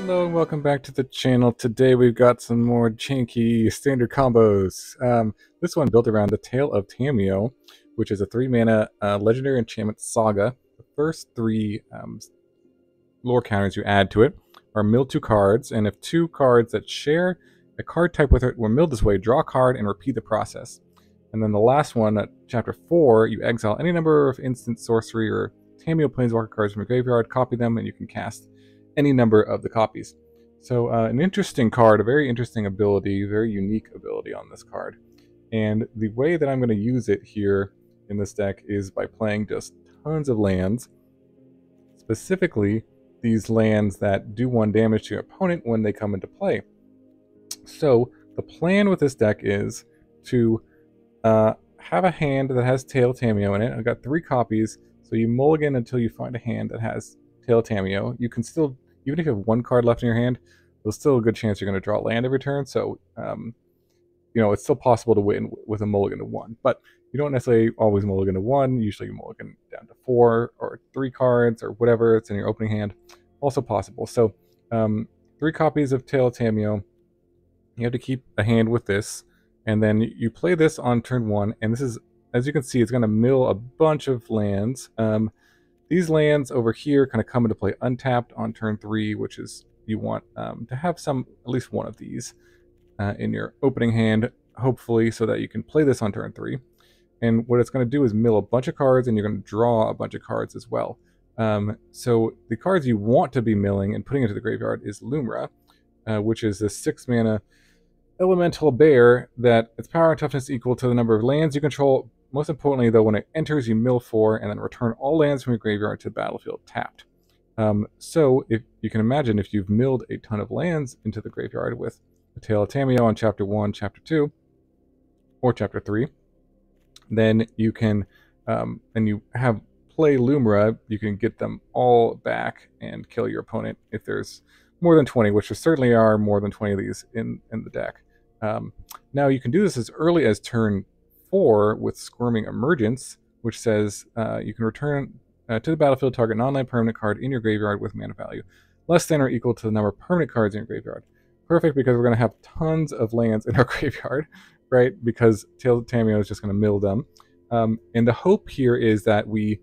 Hello and welcome back to the channel. Today we've got some more janky standard combos. This one built around the Tale of Tamiyo, which is a 3-mana legendary enchantment saga. The first three lore counters you add to it are mill 2 cards, and if 2 cards that share a card type with it were milled this way, draw a card and repeat the process. And then the last one, at Chapter 4, you exile any number of instant sorcery or Tamiyo Planeswalker cards from your graveyard, copy them, and you can cast any number of the copies. So an interesting card, a very interesting ability, very unique ability on this card. And the way that I'm going to use it here in this deck is by playing just tons of lands. Specifically, these lands that do 1 damage to your opponent when they come into play. So the plan with this deck is to have a hand that has Tale of Tamiyo in it. I've got 3 copies, so you mulligan until you find a hand that has Tale of Tamiyo. You can still, even if you have 1 card left in your hand, there's still a good chance you're going to draw land every turn. So, you know, it's still possible to win with a mulligan to 1. But you don't necessarily always mulligan to 1. Usually you mulligan down to 4 or 3 cards or whatever it's in your opening hand. Also possible. So, 3 copies of Tale of Tamiyo. You have to keep a hand with this. And then you play this on turn 1. And this is, as you can see, it's going to mill a bunch of lands. These lands over here kind of come into play untapped on turn 3, which is you want to have at least one of these in your opening hand, hopefully, so that you can play this on turn 3. And what it's going to do is mill a bunch of cards, and you're going to draw a bunch of cards as well. So the cards you want to be milling and putting into the graveyard is Lumra, which is a 6-mana elemental bear that its power and toughness equal to the number of lands you control. Most importantly, though, when it enters, you mill 4 and then return all lands from your graveyard to the battlefield tapped. So if you can imagine, if you've milled a ton of lands into the graveyard with the Tale of Tamiyo on Chapter 1, Chapter 2, or Chapter 3, then you can, and you have play Lumra, you can get them all back and kill your opponent if there's more than 20, which there certainly are more than 20 of these in the deck. Now you can do this as early as turn 4 with Squirming Emergence, which says you can return to the battlefield target non-land permanent card in your graveyard with mana value less than or equal to the number of permanent cards in your graveyard. Perfect, because we're going to have tons of lands in our graveyard, right? Because Tale of Tamiyo is just going to mill them. And the hope here is that we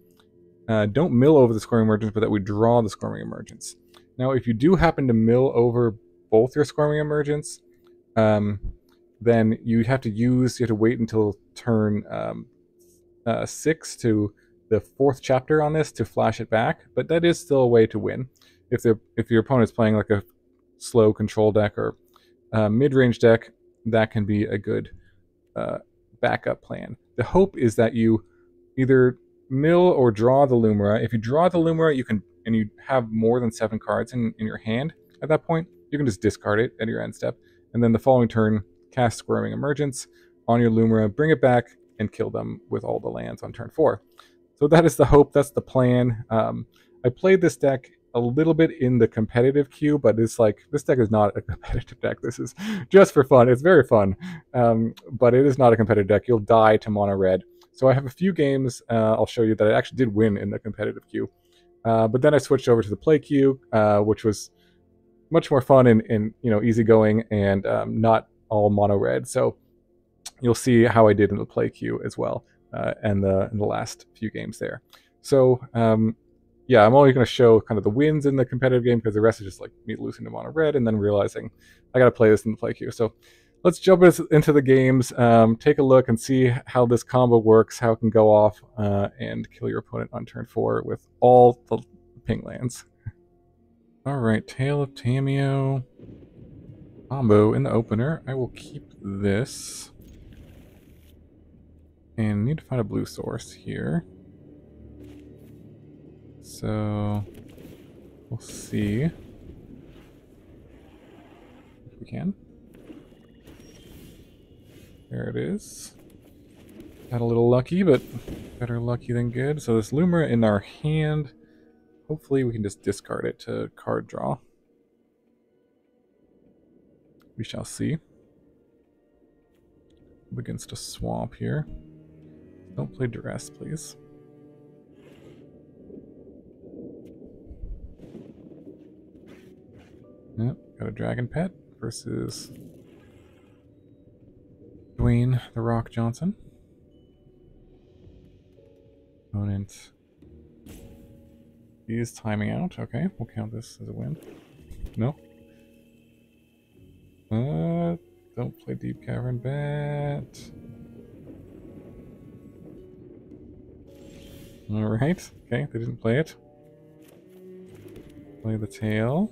don't mill over the Squirming Emergence, but that we draw the Squirming Emergence. Now, if you do happen to mill over both your Squirming Emergence, then you have to wait until turn 6 to the 4th chapter on this to flash it back, but that is still a way to win. If your opponent's playing like a slow control deck or mid-range deck, that can be a good backup plan. The hope is that you either mill or draw the Lumra. If you draw the Lumra, and you have more than 7 cards in your hand at that point, you can just discard it at your end step, and then the following turn, cast Squirming Emergence on your Lumra, bring it back, and kill them with all the lands on turn 4. So that is the hope, that's the plan. I played this deck a little bit in the competitive queue, but it's like, this deck is not a competitive deck. This is just for fun. It's very fun, but it is not a competitive deck. You'll die to mono red. So I have a few games I'll show you that I actually did win in the competitive queue. But then I switched over to the play queue, which was much more fun and easygoing and not all mono red. So you'll see how I did in the play queue as well, and in the last few games there. So yeah, I'm only going to show kind of the wins in the competitive game, because the rest is just like me losing to mono red and then realizing I got to play this in the play queue. So let's jump into the games, take a look and see how this combo works, how it can go off and kill your opponent on turn 4 with all the ping lands. Alright, Tale of Tamiyo combo in the opener. I will keep this. And need to find a blue source here. So we'll see if we can. There it is. Got a little lucky, but better lucky than good. So this Lumra in our hand. Hopefully we can just discard it to card draw. We shall see. Up against a swamp here. Don't play Duress, please. Yep, got a dragon pet versus Dwayne the Rock Johnson. Opponent is timing out. Okay, we'll count this as a win. No. Don't play Deep Cavern Bet. Alright, okay, they didn't play it. Play the tail.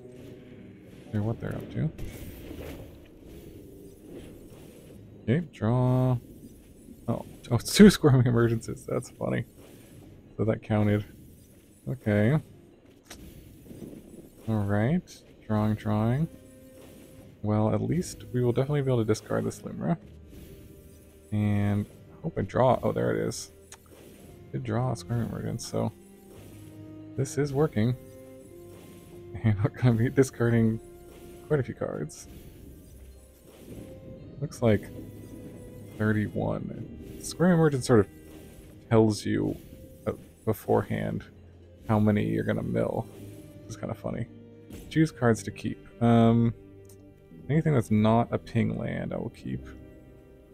Or what they're up to. Okay, draw. Oh, it's 2 Squirming Emergences. That's funny. So that counted. Okay. Alright. Drawing. Well, at least we will definitely be able to discard this Lumra. And I hope I draw. Oh, there it is. I did draw a Squirming Emergence, so this is working. And we're going to be discarding quite a few cards. Looks like 31. Squirming Emergence sort of tells you beforehand how many you're going to mill. It's kind of funny. Choose cards to keep. Anything that's not a ping land I will keep.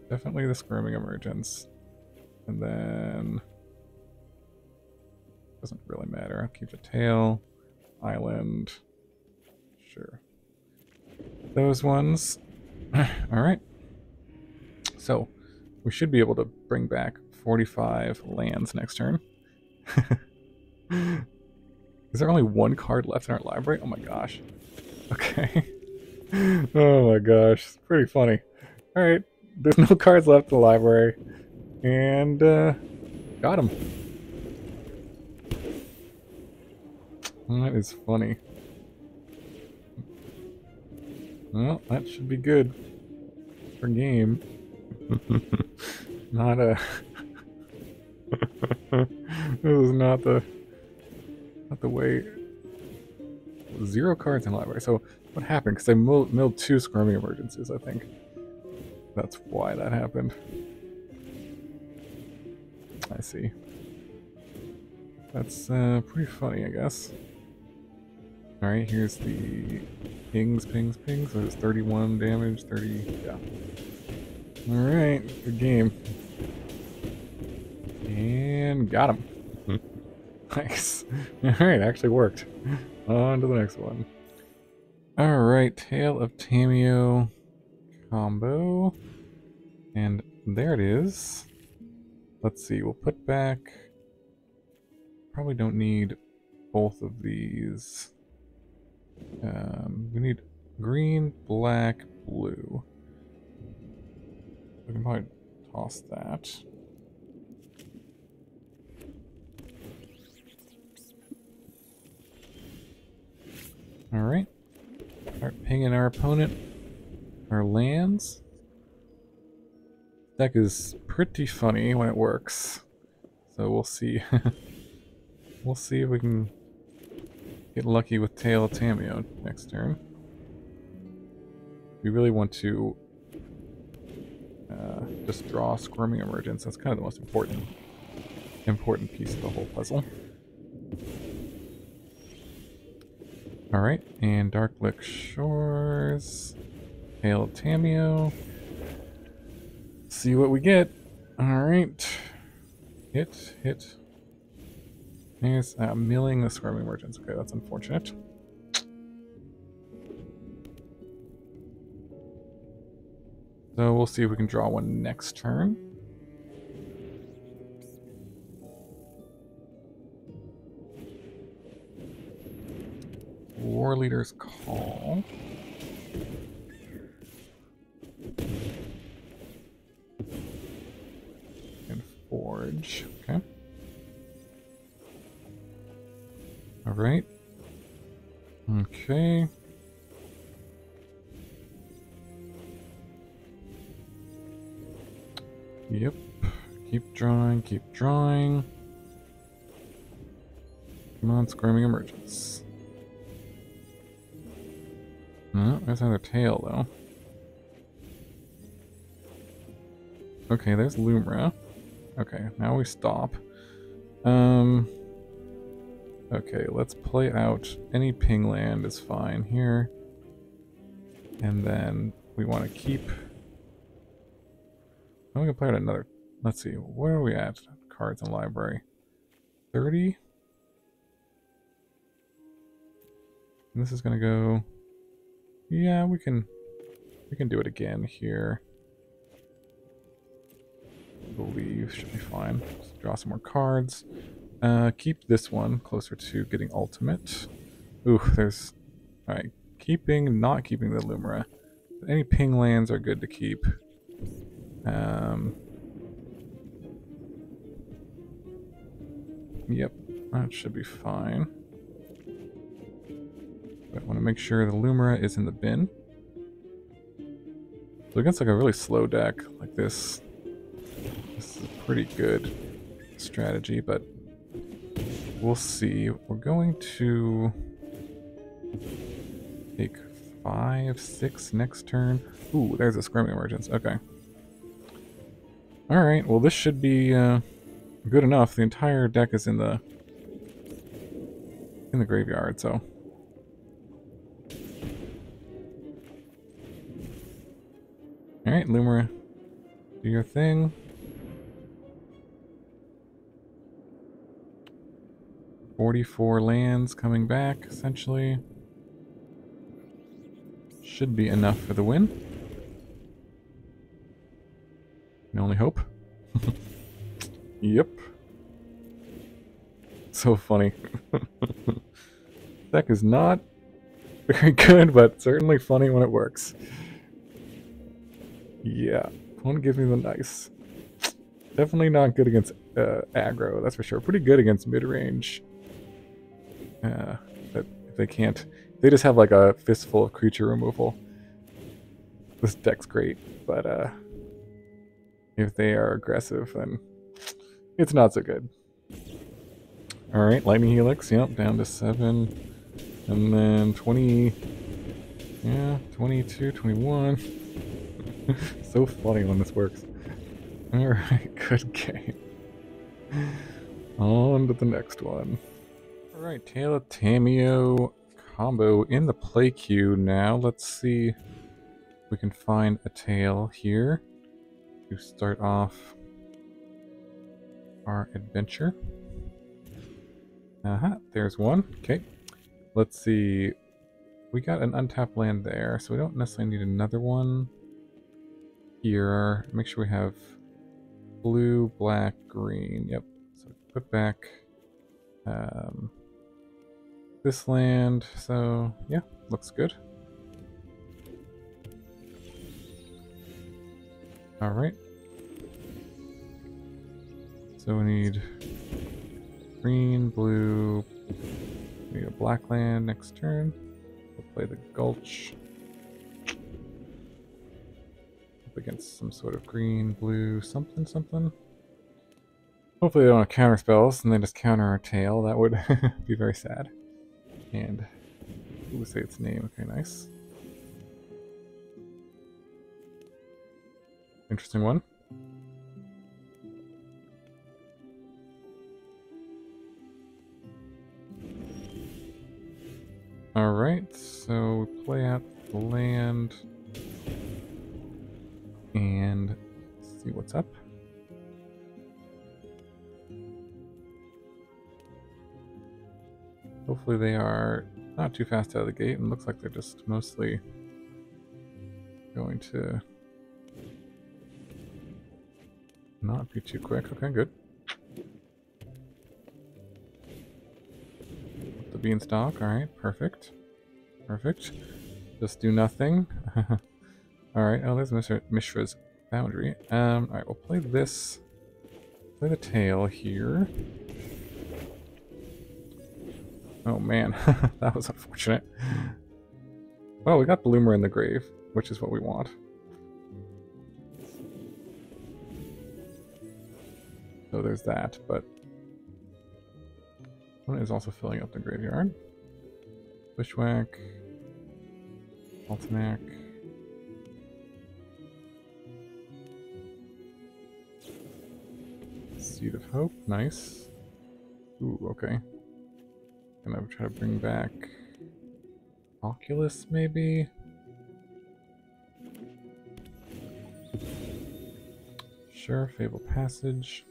Definitely the Squirming Emergence. And then... doesn't really matter. I'll keep the tail. Island. Sure. Those ones. Alright. So, we should be able to bring back 45 lands next turn. Is there only 1 card left in our library? Oh my gosh. Okay. Oh my gosh. It's pretty funny. Alright. There's no cards left in the library. And, got him. That is funny. Well, that should be good for game. Not a... This is not the way. 0 cards in the library. So what happened? Because I milled 2 Squirming Emergences, I think. That's why that happened. I see. That's pretty funny, I guess. Alright, here's the pings. So it's 31 damage, 30, yeah. Alright, good game. And got him. Nice. Alright, actually worked. On to the next one. Alright, Tale of Tamiyo combo. And there it is. Let's see, we'll put back... Probably don't need both of these. We need green, black, blue. We can probably toss that. Alright. Start pinging our opponent. Our lands. Deck is pretty funny when it works. So we'll see. We'll see if we can get lucky with Tale of Tamiyo next turn. We really want to just draw Squirming Emergence. That's kind of the most important piece of the whole puzzle. Alright, and Darkslick Shores, Tale of Tamiyo. See what we get. Alright. Hit. There's milling the Squirming Emergence. Okay, that's unfortunate. So we'll see if we can draw one next turn. War Leader's Call. And Forge. Okay. Alright. Okay. Yep. Keep drawing. Come on, Squirming Emergence. No, there's another tail, though. Okay, there's Lumra. Okay, now we stop. Okay, let's play out. Any ping land is fine here. And then we want to keep... I'm going to play out another... Let's see, where are we at? Cards in library. 30? And this is going to go... Yeah, we can do it again here. I believe should be fine. Just draw some more cards. Keep this one closer to getting ultimate. Ooh, there's... Alright, not keeping the Lumra. Any ping lands are good to keep. Yep, that should be fine. But I want to make sure the Lumra is in the bin. So against like a really slow deck like this, this is a pretty good strategy, but we'll see. We're going to take 5, 6 next turn. Ooh, there's a Squirming Emergence. Okay. Alright, well this should be good enough. The entire deck is in the graveyard, so... Alright, Lumra, do your thing. $44 lands coming back, essentially. Should be enough for the win. Can only hope. Yep. So funny. Deck is not very good, but certainly funny when it works. Yeah, opponent gives me the nice. Definitely not good against aggro, that's for sure. Pretty good against mid-range. But if they can't... They just have like a fistful of creature removal. This deck's great, but if they are aggressive, then it's not so good. Alright, Lightning Helix, yep, down to 7. And then 20... Yeah, 22, 21... So funny when this works. Alright, good game. On to the next one. Alright, Tale of Tamiyo combo in the play queue now. Let's see if we can find a tail here to start off our adventure. There's one. Okay. Let's see. We got an untapped land there, so we don't necessarily need another one. Here, make sure we have blue, black, green. Yep. So put back this land. So yeah, looks good. All right. So we need green, blue. We need a black land next turn. We'll play the Gulch. Against some sort of green, blue, something. Hopefully they don't have counter spells and they just counter our tail. That would be very sad. And we'll say its name. Okay, nice. Interesting one. Alright, so we play out the land. And see what's up. Hopefully they are not too fast out of the gate, and looks like they're just mostly going to not be too quick. Okay, good. The beanstalk, alright, perfect. Perfect. Just do nothing. Alright, oh, there's Mishra's Foundry. Alright, we'll play this. Play the tail here. Oh man, that was unfortunate. Well, we got Bloomer in the grave, which is what we want. So there's that, but one is also filling up the graveyard. Bushwhack. Altenac. Seed of Hope, nice. Ooh, okay. Gonna try to bring back Oculus, maybe? Sure, Fable Passage.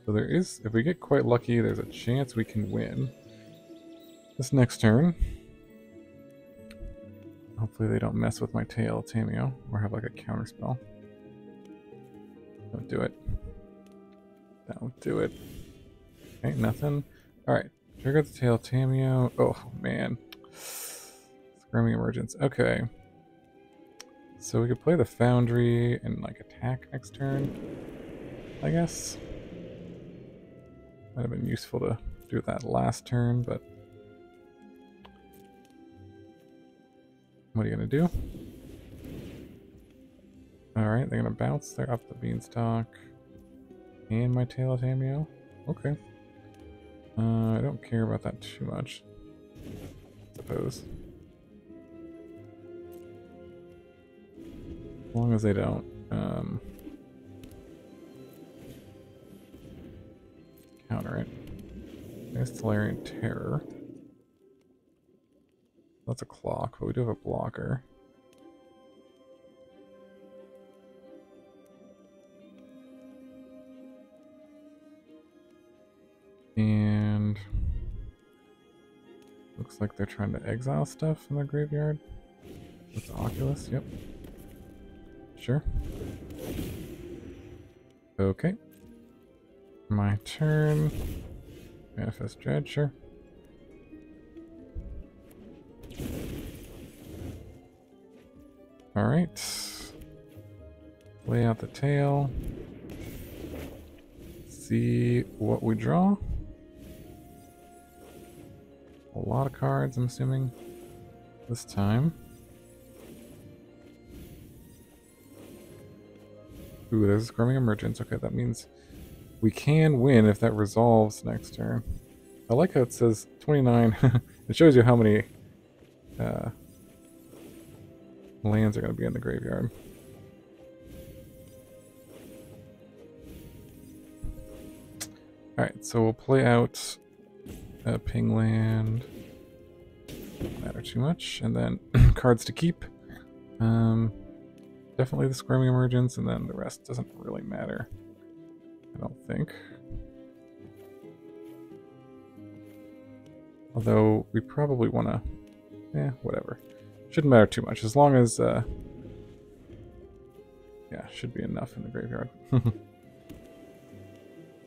So there is, if we get quite lucky, there's a chance we can win this next turn. Hopefully they don't mess with my Tale of Tamiyo or have like a counter spell. Don't do it. Don't do it. Okay, nothing. Alright, trigger the Tale of Tamiyo. Oh man. Squirming Emergence. Okay. So we could play the Foundry and like attack next turn, I guess. Might have been useful to do that last turn, but what are you gonna do? Alright, they're gonna bounce. They're up the beanstalk. And my Tale of Tamiyo. Okay. I don't care about that too much, I suppose. As long as they don't counter it. There's Tolarian Terror. That's a clock, but we do have a blocker. And looks like they're trying to exile stuff in their graveyard. With the Oculus, yep. Sure. Okay. My turn. Manifest Dread, sure. Alright. Lay out the tail. See what we draw. A lot of cards, I'm assuming, this time. Ooh, there's a Squirming Emergence. Okay, that means we can win if that resolves next turn. I like how it says 29. It shows you how many lands are going to be in the graveyard. Alright, so we'll play out a ping land. Doesn't matter too much. And then cards to keep. Definitely the Squirming Emergence, and then the rest doesn't really matter, I don't think. Although we probably want to, whatever. Shouldn't matter too much, as long as, yeah, should be enough in the graveyard.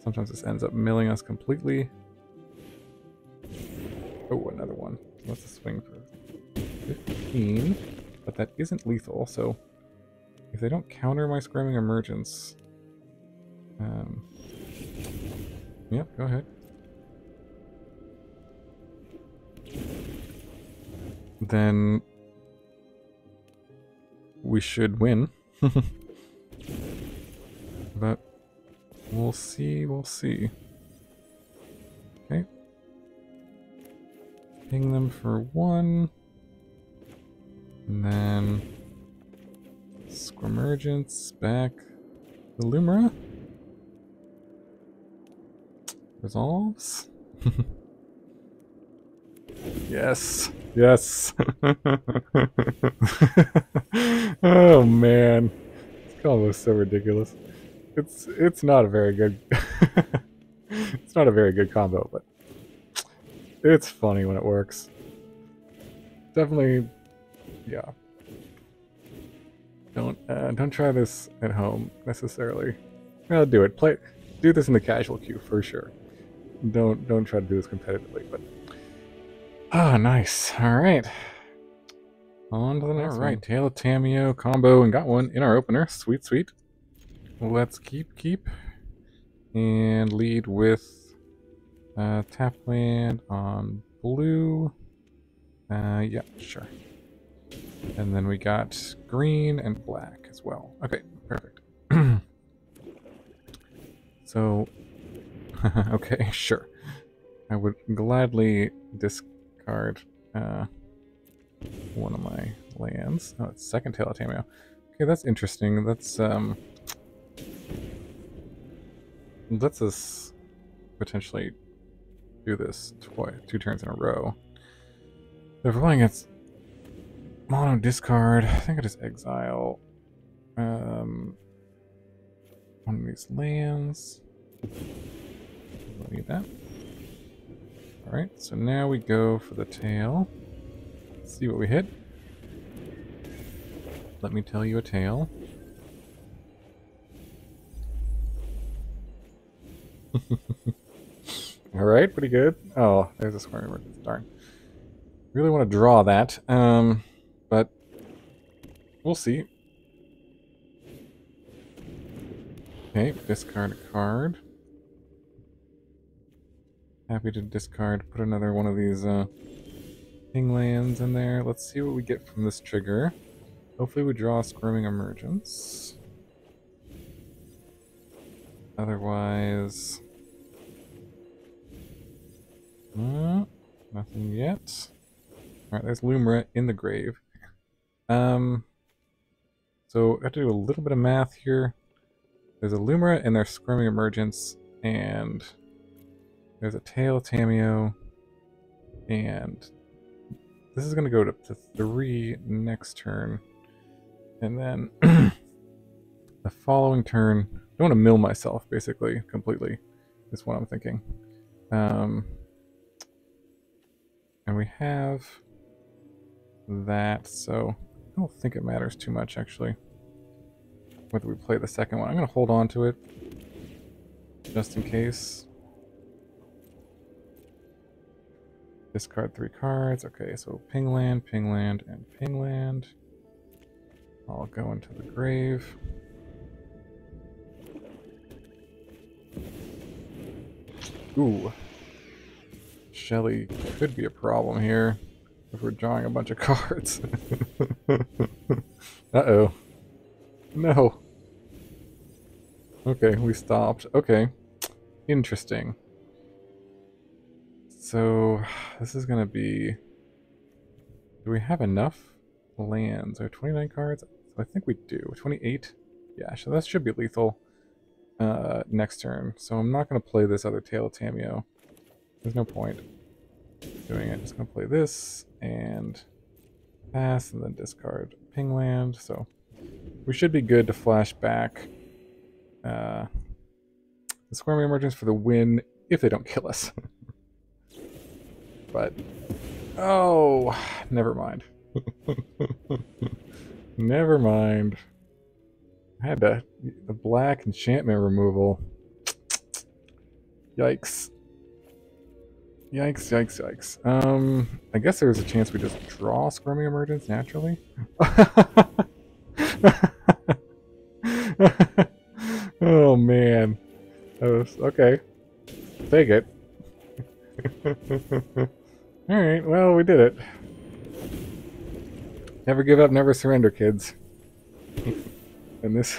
Sometimes this ends up milling us completely. Oh, another one. That's a swing for 15, but that isn't lethal, so if they don't counter my Squirming Emergence, yep, go ahead. Then we should win. But we'll see, we'll see. Okay. Ping them for 1. And then Squirmergence back the Lumra. Resolves. Yes. Yes. Oh man. This combo is so ridiculous. It's not a very good it's not a very good combo, but it's funny when it works. Definitely, yeah. Don't try this at home necessarily. Well, do it. Do this in the casual queue for sure. Don't try to do this competitively, but nice. All right. On to the next one. All right, Tale of Tamiyo combo, and got one in our opener. Sweet, sweet. Let's keep, and lead with tap land on blue. Yeah, sure. And then we got green and black as well. Okay, perfect. So, okay, sure. I would gladly discard one of my lands. Oh, it's second Tale of Tamiyo. Okay, that's interesting. Let's us potentially do this 2 turns in a row. If we're playing against mono discard, I think I just exile one of these lands. Don't need that. Alright, so now we go for the tail. Let's see what we hit. Let me tell you a tale. Alright, pretty good. Oh, there's a Squirming Emergence. Darn. Really want to draw that, but we'll see. Okay, discard a card. Happy to discard, put another one of these ping lands in there. Let's see what we get from this trigger. Hopefully we draw a Squirming Emergence. Otherwise... nothing yet. Alright, there's Lumra in the grave. So I have to do a little bit of math here. There's a Lumra and there's Squirming Emergence, and there's a Tale of Tamiyo, and this is going to go to 3 next turn, and then the following turn, I don't want to mill myself, basically, completely, is what I'm thinking. And we have that, so I don't think it matters too much, actually, whether we play the second one. I'm going to hold on to it, just in case. Discard 3 cards. Okay, so Pingland, Pingland, and Pingland. I'll go into the grave. Ooh. Shelly could be a problem here if we're drawing a bunch of cards. Uh-oh. No. Okay, we stopped. Okay. Interesting. So, this is going to be... Do we have enough lands? Are 29 cards? So I think we do. 28? Yeah, so that should be lethal next turn. So I'm not going to play this other Tale of Tamiyo. There's no point doing it. Just going to play this and pass and then discard Pingland. So we should be good to flash back the Squirming Emergence for the win if they don't kill us. But, oh, never mind. Never mind. I had the black enchantment removal. Yikes. Yikes, yikes, yikes. I guess there was a chance we just draw Squirming Emergence naturally. Oh, man. That was, okay. Take it. Alright, well, we did it. Never give up, never surrender, kids. And this...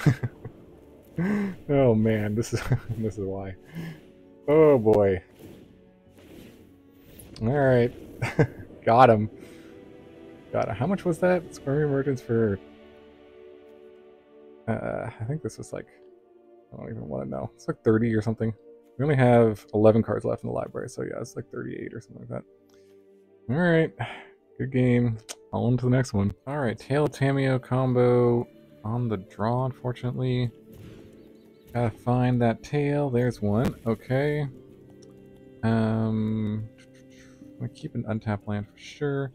oh man, this is why. Oh boy. Alright. Got him. Got him. How much was that? Squirming Emergence for... I think this was like... I don't even want to know. It's like 30 or something. We only have 11 cards left in the library, so yeah, it's like 38 or something like that. Alright, good game. On to the next one. Alright, Tale of Tamiyo combo on the draw, unfortunately. Gotta find that tail. There's one. Okay. I'm gonna keep an untapped land for sure.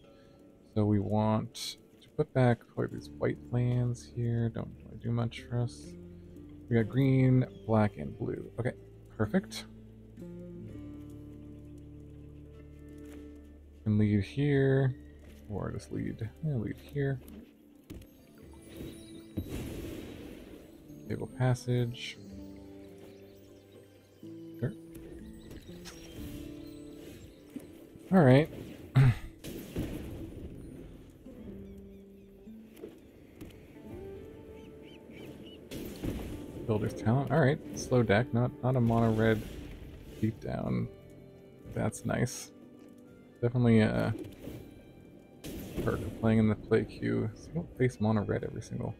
So we want to put back probably these white lands here. Don't really do much for us. We got green, black, and blue. Okay, perfect. Can lead here, or just lead. Yeah, lead here. Table passage. Sure. All right. Builder's Talent. All right, slow deck. Not a mono red deep down. That's nice. Definitely a perk of playing in the play queue. So you don't face mono red every single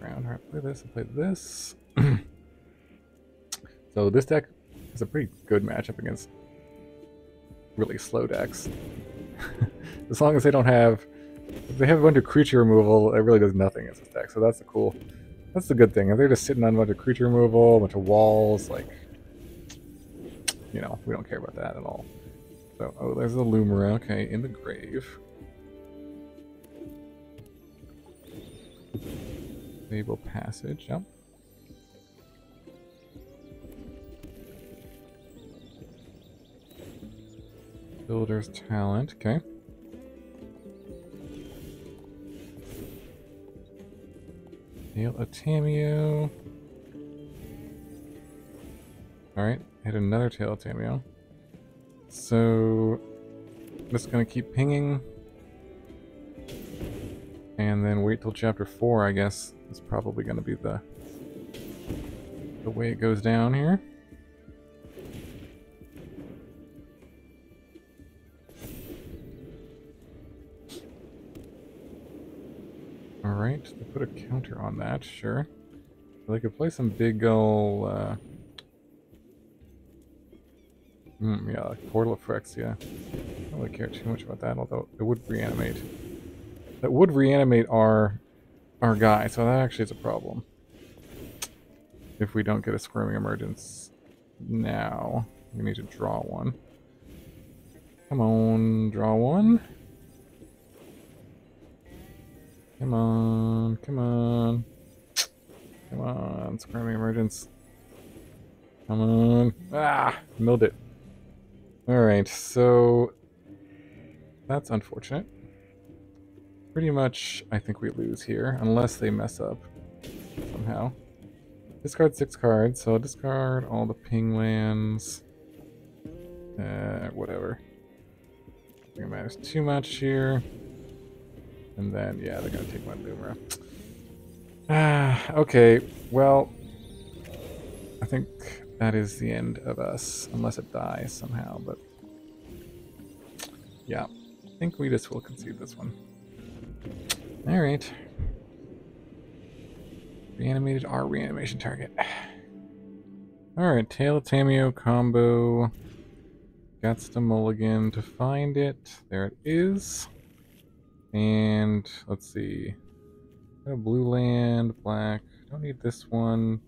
round. Alright, play this and play this. So this deck is a pretty good matchup against really slow decks. As long as they don't have... If they have a bunch of creature removal, it really does nothing against this deck. So that's the cool That's the good thing. If they're just sitting on a bunch of creature removal, a bunch of walls, like, you know, we don't care about that at all. So, oh, there's the Lumra. Okay, in the grave. Stable passage. Yep. Builder's talent. Okay. Tale of Tamiyo. Alright, hit another Tale of Tamiyo. So, I'm just gonna keep pinging. And then wait till chapter 4, I guess. Is probably gonna be the way it goes down here. Alright, they put a counter on that, sure. They could play some big ol' yeah, like Portal Effects, yeah. I don't really care too much about that, although it would reanimate. That would reanimate our guy, so that actually is a problem. If we don't get a Squirming Emergence now, we need to draw one. Come on, draw one. Come on, come on. Come on, Squirming Emergence. Come on. Ah, milled it. Alright, so that's unfortunate. Pretty much, I think we lose here, unless they mess up somehow. Discard 6 cards, so I'll discard all the ping lands. Whatever. I think it matters too much here. And then, yeah, they're gonna take my Lumra. Okay, well, I think that is the end of us, unless it dies somehow, but yeah, I think we just will concede this one. Alright. Reanimated our reanimation target. Alright, Tale of Tamiyo combo. Got the mulligan to find it. There it is. And let's see. Got a blue land, black. Don't need this one.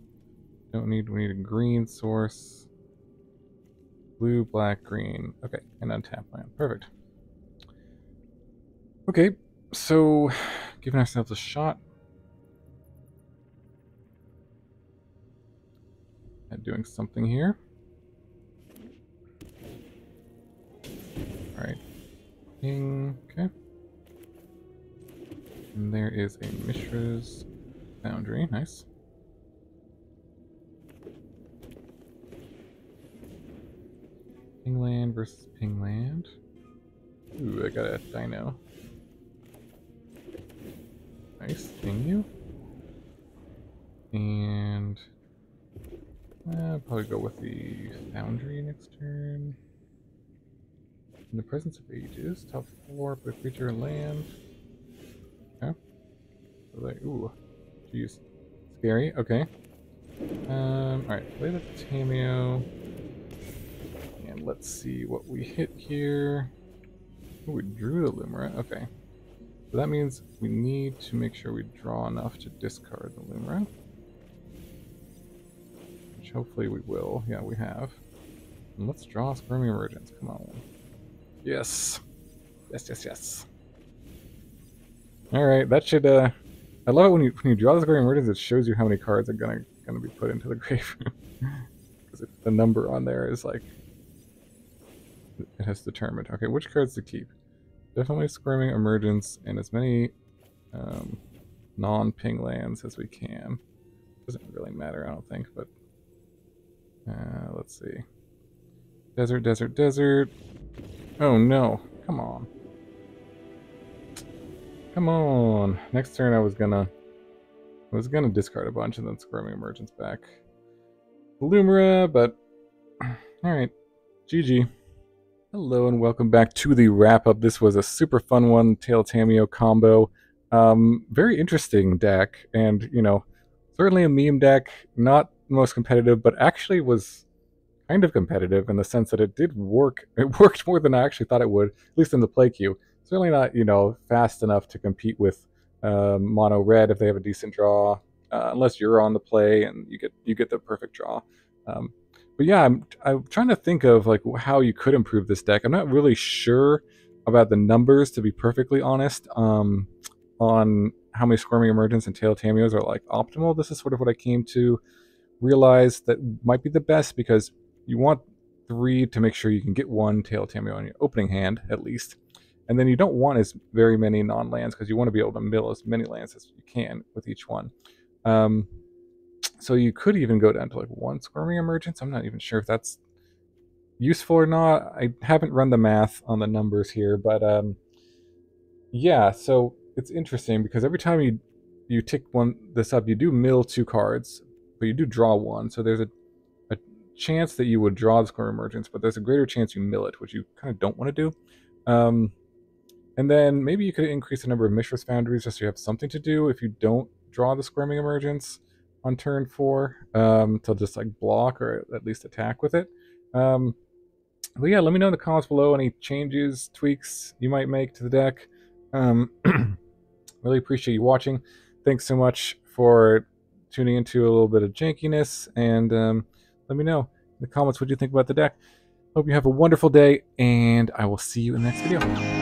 We need a green source. Blue, black, green. Okay, and untap land. Perfect. Okay, so giving ourselves a shot at doing something here. Alright. Ping. Okay. And there is a Mishra's Foundry. Nice. Pingland versus Pingland. Ooh, I got a dino. Nice. Ping you. And I'll probably go with the Foundry next turn. In the presence of ages, top 4, put a creature and land. Okay. So like, ooh, jeez, scary. Okay. Alright, play the Tamiyo. And let's see what we hit here. Ooh, we drew the Lumra. Okay. So that means we need to make sure we draw enough to discard the Lumra. Which hopefully we will. Yeah, we have. And let's draw a Squirming Emergence. Come on. Yes. Yes, yes, yes. Alright, that should, I love it when you draw the Squirming Emergence, it shows you how many cards are gonna be put into the grave. Because the number on there is like, it has determined. Okay, which cards to keep? Definitely Squirming Emergence and as many non-ping lands as we can. Doesn't really matter, I don't think, but let's see. Desert, desert, desert. Oh no, come on. Come on. Next turn I was gonna discard a bunch and then Squirming Emergence back. Lumra, but alright. GG. Hello and welcome back to the wrap-up. This was a super fun one, Tale of Tamiyo combo. Very interesting deck, and, you know, certainly a meme deck, not the most competitive, but actually was kind of competitive in the sense that it did work. It worked more than I actually thought it would, at least in the play queue. Certainly not, you know, fast enough to compete with mono red if they have a decent draw. unless you're on the play and you get the perfect draw. But yeah, I'm trying to think of like how you could improve this deck. I'm not really sure about the numbers, to be perfectly honest, on how many Squirming Emergence and Tale of Tamiyos are like optimal. This is sort of what I came to realize that might be the best, because you want 3 to make sure you can get 1 Tale of Tamiyo in your opening hand at least, and then you don't want as very many non-lands because you want to be able to mill as many lands as you can with each one. So you could even go down to like 1 Squirming Emergence. I'm not even sure if that's useful or not. I haven't run the math on the numbers here, but yeah, so it's interesting because every time you tick this up, you do mill 2 cards, but you do draw 1. So there's a chance that you would draw the Squirming Emergence, but there's a greater chance you mill it, which you kind of don't want to do. And then maybe you could increase the number of Mishra's Foundries just so you have something to do if you don't draw the Squirming Emergence on turn 4, to just like block or at least attack with it. But yeah, let me know in the comments below any changes, tweaks you might make to the deck. Really appreciate you watching. Thanks so much for tuning into a little bit of jankiness, and let me know in the comments what you think about the deck. Hope you have a wonderful day, and I will see you in the next video.